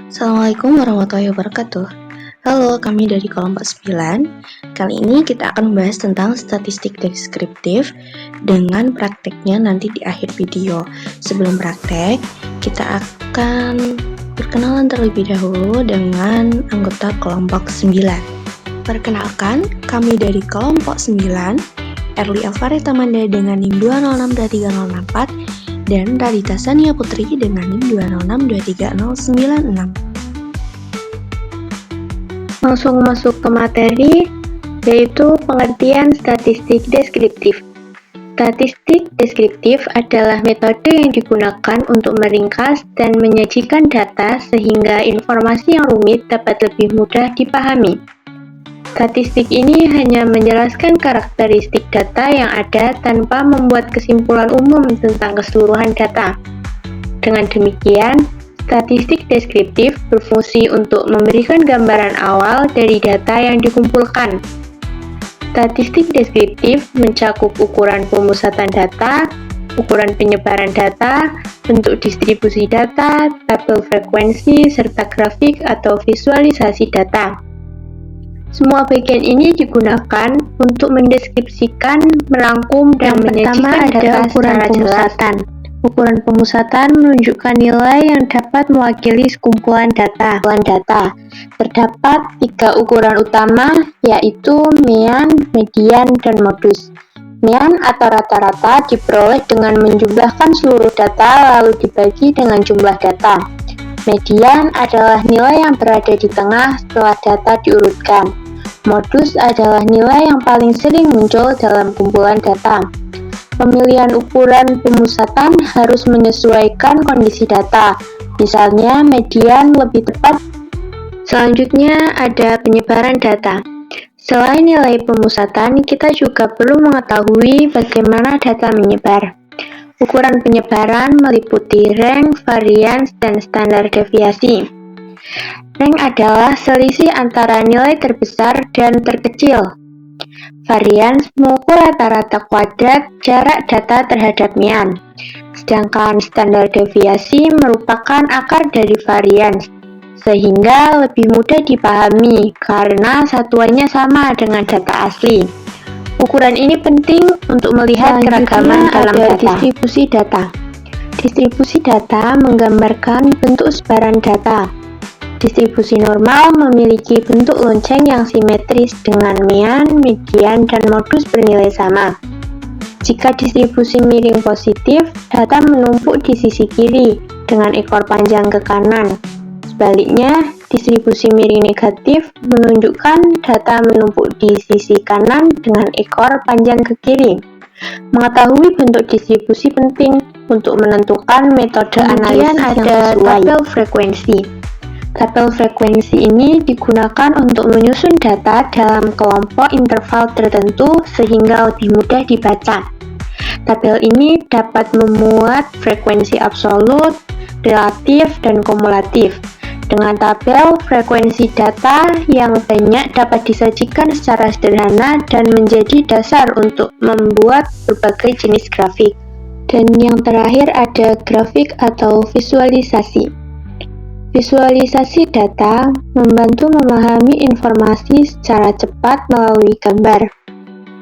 Assalamualaikum warahmatullahi wabarakatuh. Halo, kami dari kelompok 9. Kali ini kita akan membahas tentang statistik deskriptif dengan prakteknya nanti di akhir video. Sebelum praktek, kita akan berkenalan terlebih dahulu dengan anggota kelompok 9. Perkenalkan, kami dari kelompok 9, Erli Alvareta Manda dengan NIM 2062304 dan Radita Sania Putri dengan NIM 206230096. Langsung masuk ke materi, yaitu pengertian statistik deskriptif. Statistik deskriptif adalah metode yang digunakan untuk meringkas dan menyajikan data sehingga informasi yang rumit dapat lebih mudah dipahami. Statistik ini hanya menjelaskan karakteristik data yang ada tanpa membuat kesimpulan umum tentang keseluruhan data. Dengan demikian, statistik deskriptif berfungsi untuk memberikan gambaran awal dari data yang dikumpulkan. Statistik deskriptif mencakup ukuran pemusatan data, ukuran penyebaran data, bentuk distribusi data, tabel frekuensi, serta grafik atau visualisasi data. Semua bagian ini digunakan untuk mendeskripsikan, merangkum, dan menyajikan data secara jelas. Ukuran pemusatan menunjukkan nilai yang dapat mewakili sekumpulan data. Terdapat 3 ukuran utama, yaitu mean, median, dan modus. Mean atau rata-rata diperoleh dengan menjumlahkan seluruh data lalu dibagi dengan jumlah data. Median adalah nilai yang berada di tengah setelah data diurutkan. Modus adalah nilai yang paling sering muncul dalam kumpulan data. Pemilihan ukuran pemusatan harus menyesuaikan kondisi data, misalnya median lebih tepat. Selanjutnya ada penyebaran data. Selain nilai pemusatan, kita juga perlu mengetahui bagaimana data menyebar. Ukuran penyebaran meliputi rank, varians, dan standar deviasi. Rank adalah selisih antara nilai terbesar dan terkecil. Varians mengukur rata-rata kuadrat jarak data terhadap mean, sedangkan standar deviasi merupakan akar dari varians, sehingga lebih mudah dipahami karena satuannya sama dengan data asli. Ukuran ini penting untuk melihat keragaman dalam data. Distribusi data. Distribusi data menggambarkan bentuk sebaran data. Distribusi normal memiliki bentuk lonceng yang simetris dengan mean, median, dan modus bernilai sama. Jika distribusi miring positif, data menumpuk di sisi kiri dengan ekor panjang ke kanan. Sebaliknya, distribusi miring negatif menunjukkan data menumpuk di sisi kanan dengan ekor panjang ke kiri. Mengetahui bentuk distribusi penting untuk menentukan metode analisis yang sesuai. Tabel frekuensi. Tabel frekuensi ini digunakan untuk menyusun data dalam kelompok interval tertentu sehingga lebih mudah dibaca. Tabel ini dapat memuat frekuensi absolut, relatif, dan kumulatif. Dengan tabel, frekuensi data yang banyak dapat disajikan secara sederhana dan menjadi dasar untuk membuat berbagai jenis grafik. Dan yang terakhir ada grafik atau visualisasi. Visualisasi data membantu memahami informasi secara cepat melalui gambar.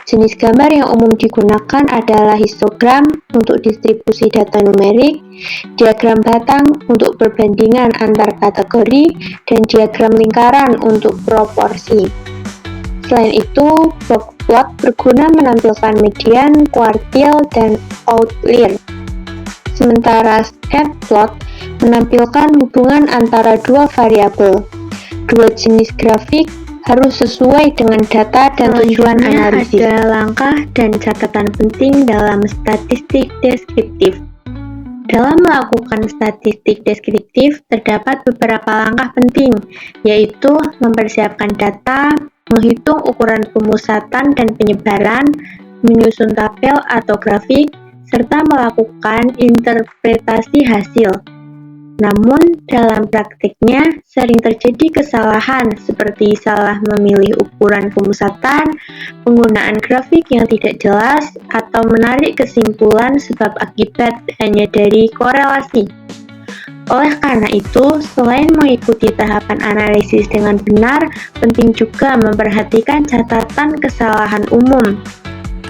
Jenis gambar yang umum digunakan adalah histogram untuk distribusi data numerik, diagram batang untuk perbandingan antar kategori, dan diagram lingkaran untuk proporsi. Selain itu, box plot berguna menampilkan median, kuartil, dan outlier. Sementara scatter plot menampilkan hubungan antara dua variabel. Dua jenis grafik harus sesuai dengan data dan tujuan analisis. Ada langkah dan catatan penting dalam statistik deskriptif. Dalam melakukan statistik deskriptif, terdapat beberapa langkah penting, yaitu mempersiapkan data, menghitung ukuran pemusatan dan penyebaran, menyusun tabel atau grafik, serta melakukan interpretasi hasil. Namun, dalam praktiknya sering terjadi kesalahan seperti salah memilih ukuran pemusatan, penggunaan grafik yang tidak jelas, atau menarik kesimpulan sebab akibat hanya dari korelasi. Oleh karena itu, selain mengikuti tahapan analisis dengan benar, penting juga memperhatikan catatan kesalahan umum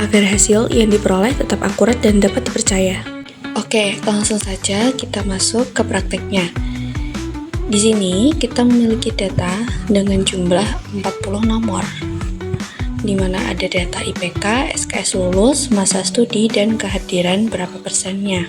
agar hasil yang diperoleh tetap akurat dan dapat dipercaya. Oke, langsung saja kita masuk ke prakteknya. Di sini kita memiliki data dengan jumlah 40 nomor, di mana ada data IPK, SKS lulus, masa studi, dan kehadiran berapa persennya.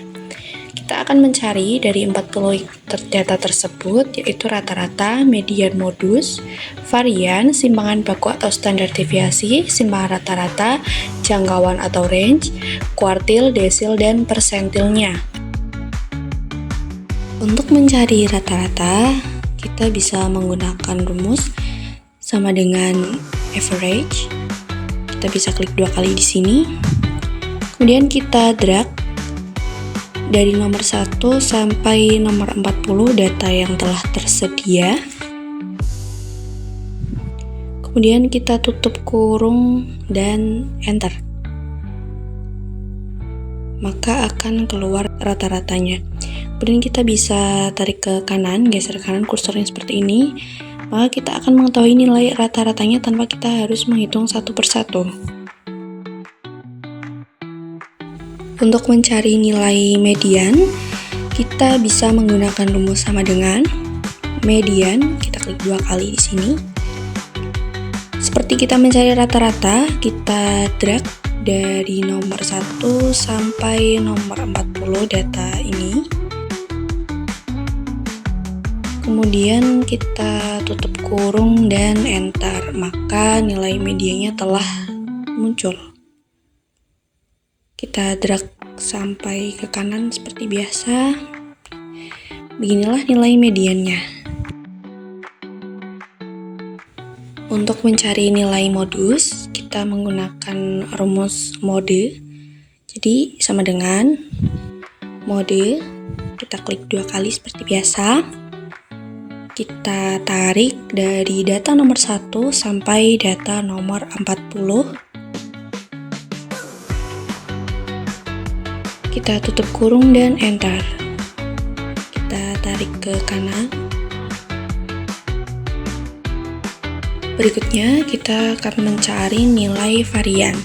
Kita akan mencari dari 40 data tersebut, yaitu rata-rata, median modus, varian, simpangan baku atau standar deviasi, simpangan rata-rata, jangkauan atau range, kuartil, desil, dan persentilnya. Untuk mencari rata-rata, kita bisa menggunakan rumus sama dengan average. Kita bisa klik 2 kali di sini. Kemudian kita drag dari nomor 1 sampai nomor 40 data yang telah tersedia. Kemudian kita tutup kurung dan enter. Maka akan keluar rata-ratanya. Kemudian kita bisa tarik ke kanan, geser kanan kursornya seperti ini. Maka kita akan mengetahui nilai rata-ratanya tanpa kita harus menghitung satu persatu. Untuk mencari nilai median, kita bisa menggunakan rumus sama dengan median. Kita klik 2 kali di sini. Seperti kita mencari rata-rata, kita drag dari nomor 1 sampai nomor 40 data ini. Kemudian kita tutup kurung dan enter, maka nilai mediannya telah muncul. Kita drag sampai ke kanan seperti biasa. Beginilah nilai mediannya. Untuk mencari nilai modus, kita menggunakan rumus mode. Jadi sama dengan mode, kita klik 2 kali seperti biasa. Kita tarik dari data nomor 1 sampai data nomor 40. Kita tutup kurung dan enter. Kita tarik ke kanan. Berikutnya kita akan mencari nilai varian.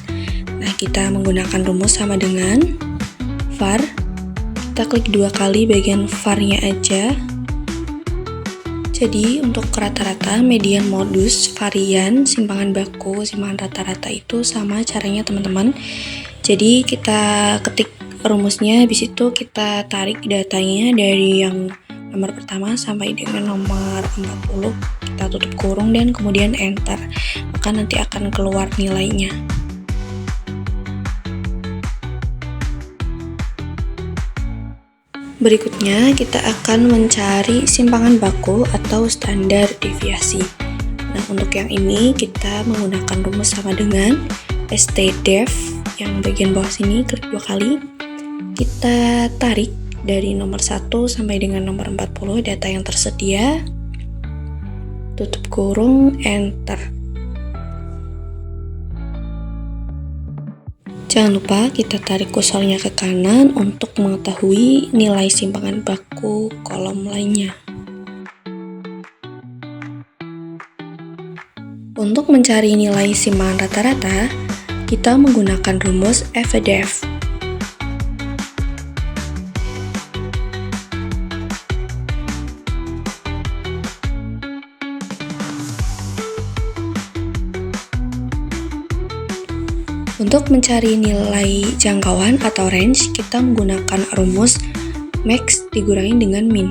Nah, kita menggunakan rumus sama dengan var. Kita klik 2 kali bagian var-nya aja. Jadi untuk rata-rata, median, modus, varian, simpangan baku, simpangan rata-rata itu sama caranya teman-teman. Jadi kita ketik rumusnya, habis itu kita tarik datanya dari yang nomor pertama sampai dengan nomor 40. Kita tutup kurung dan kemudian enter. Maka nanti akan keluar nilainya. Berikutnya, kita akan mencari simpangan baku atau standar deviasi. Nah, untuk yang ini kita menggunakan rumus sama dengan stdev yang bagian bawah sini, klik 2 kali. Kita tarik dari nomor 1 sampai dengan nomor 40 data yang tersedia. Tutup kurung, enter. Jangan lupa kita tarik kursornya ke kanan untuk mengetahui nilai simpangan baku kolom lainnya. Untuk mencari nilai simpangan rata-rata, kita menggunakan rumus fdev. Untuk mencari nilai jangkauan atau range, kita menggunakan rumus max dikurangi dengan min.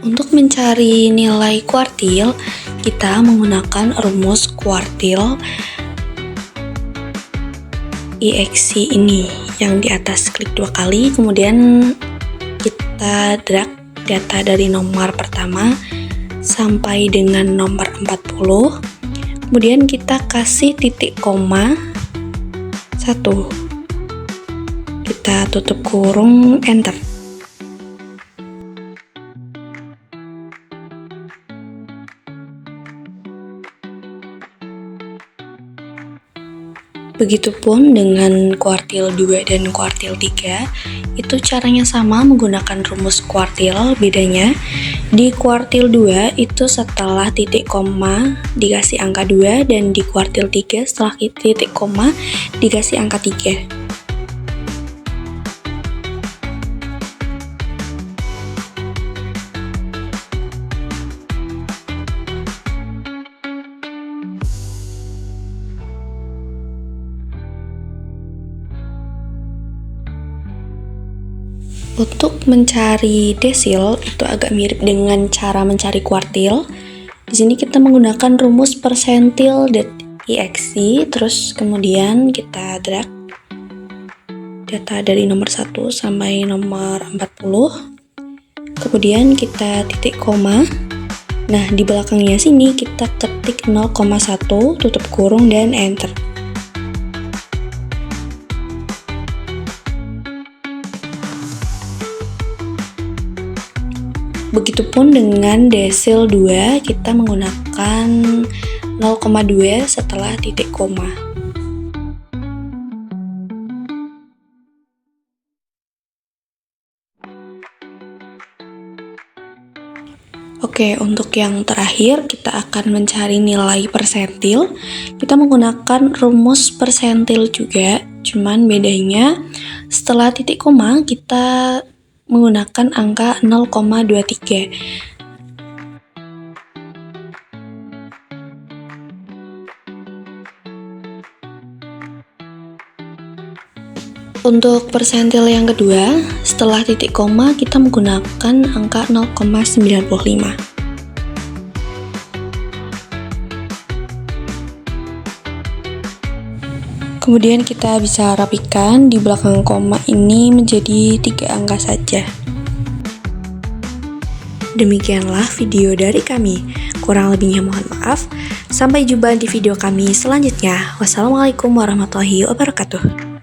Untuk mencari nilai kuartil, kita menggunakan rumus kuartil IXC ini yang di atas, klik 2 kali, kemudian kita drag data dari nomor pertama sampai dengan nomor 40. Kemudian kita kasih titik koma 1. Kita tutup kurung, enter. Begitupun dengan kuartil 2 dan kuartil 3, itu caranya sama menggunakan rumus kuartil. Bedanya di kuartil 2 itu setelah titik koma dikasih angka 2, dan di kuartil 3 setelah titik koma dikasih angka 3. Untuk mencari desil itu agak mirip dengan cara mencari kuartil. Di sini kita menggunakan rumus persentil.exe, terus kemudian kita drag data dari nomor 1 sampai nomor 40. Kemudian kita titik koma. Nah, di belakangnya sini kita ketik 0,1, tutup kurung, dan enter. Begitupun dengan desil 2, kita menggunakan 0,2 setelah titik koma. Oke, untuk yang terakhir kita akan mencari nilai persentil. Kita menggunakan rumus persentil juga, cuman bedanya setelah titik koma kita menggunakan angka 0,23. Untuk persentil yang kedua, setelah titik koma kita menggunakan angka 0,95. Kemudian kita bisa rapikan di belakang koma ini menjadi 3 angka saja. Demikianlah video dari kami. Kurang lebihnya mohon maaf. Sampai jumpa di video kami selanjutnya. Wassalamualaikum warahmatullahi wabarakatuh.